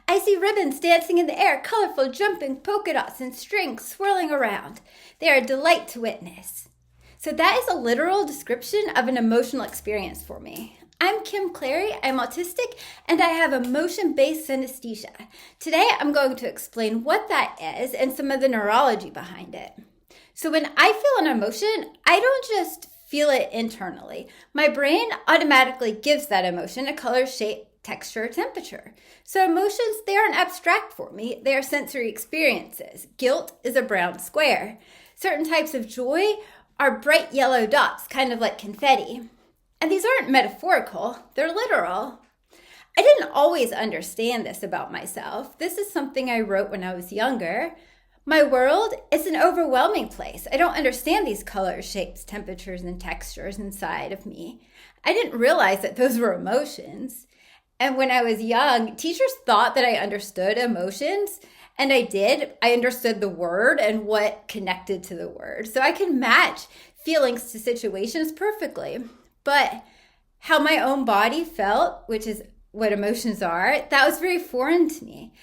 I see ribbons dancing in the air, colorful jumping polka dots and strings swirling around. They are a delight to witness. So that is a literal description of an emotional experience for me. I'm Kim Clary, I'm autistic, and I have emotion-based synesthesia. Today I'm going to explain what that is and some of the neurology behind it. So when I feel an emotion, I don't just feel it internally. My brain automatically gives that emotion a color, shape, texture, or temperature. So emotions, they aren't abstract for me. They are sensory experiences. Guilt is a brown square. Certain types of joy are bright yellow dots, kind of like confetti. And these aren't metaphorical, they're literal. I didn't always understand this about myself. This is something I wrote when I was younger. My world is an overwhelming place. I don't understand these colors, shapes, temperatures, and textures inside of me. I didn't realize that those were emotions. And when I was young, teachers thought that I understood emotions, and I did. I understood the word and what connected to the word. So I can match feelings to situations perfectly. But how my own body felt, which is what emotions are, that was very foreign to me.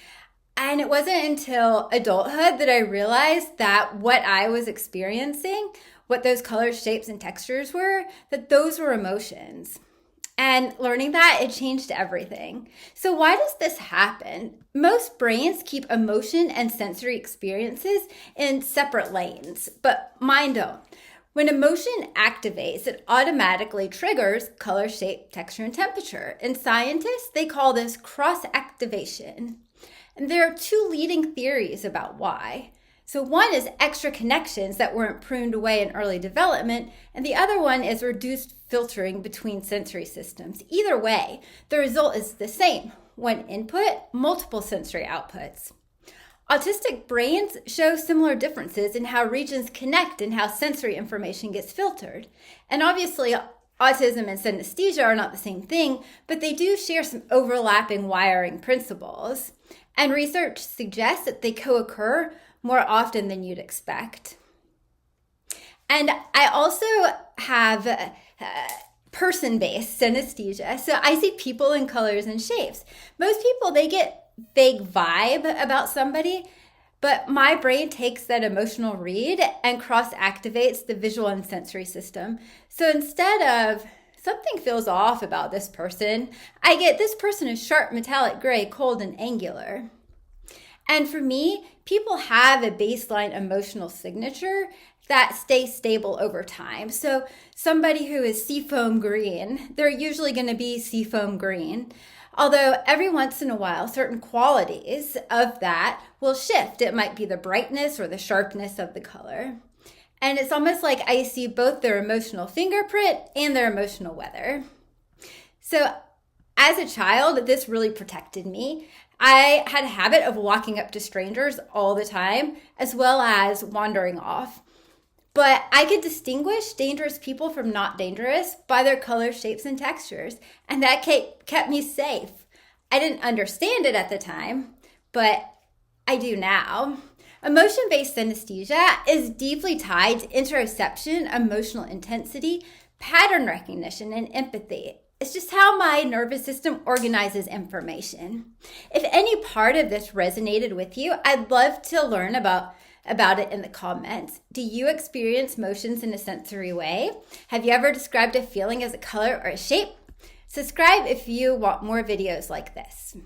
And it wasn't until adulthood that I realized that what I was experiencing, what those colors, shapes, and textures were, that those were emotions. And learning that, it changed everything. So why does this happen? Most brains keep emotion and sensory experiences in separate lanes, but mine don't. When emotion activates, it automatically triggers color, shape, texture, and temperature. And scientists, they call this cross-activation. And there are two leading theories about why. So one is extra connections that weren't pruned away in early development, and the other one is reduced filtering between sensory systems. Either way, the result is the same. One input, multiple sensory outputs. Autistic brains show similar differences in how regions connect and how sensory information gets filtered. And obviously, autism and synesthesia are not the same thing, but they do share some overlapping wiring principles. And research suggests that they co-occur more often than you'd expect. And I also have person-based synesthesia. So I see people in colors and shapes. Most people, they get vague vibe about somebody, but my brain takes that emotional read and cross-activates the visual and sensory system. So instead of something feels off about this person, I get this person is sharp, metallic gray, cold, and angular. And for me, people have a baseline emotional signature that stays stable over time. So somebody who is seafoam green, they're usually going to be seafoam green. Although every once in a while, certain qualities of that will shift. It might be the brightness or the sharpness of the color. And it's almost like I see both their emotional fingerprint and their emotional weather. So as a child, this really protected me. I had a habit of walking up to strangers all the time, as well as wandering off. But I could distinguish dangerous people from not dangerous by their colors, shapes, and textures. And that kept me safe. I didn't understand it at the time, but I do now. Emotion-based synesthesia is deeply tied to interoception, emotional intensity, pattern recognition, and empathy. It's just how my nervous system organizes information. If any part of this resonated with you, I'd love to learn about it in the comments. Do you experience motions in a sensory way? Have you ever described a feeling as a color or a shape? Subscribe if you want more videos like this.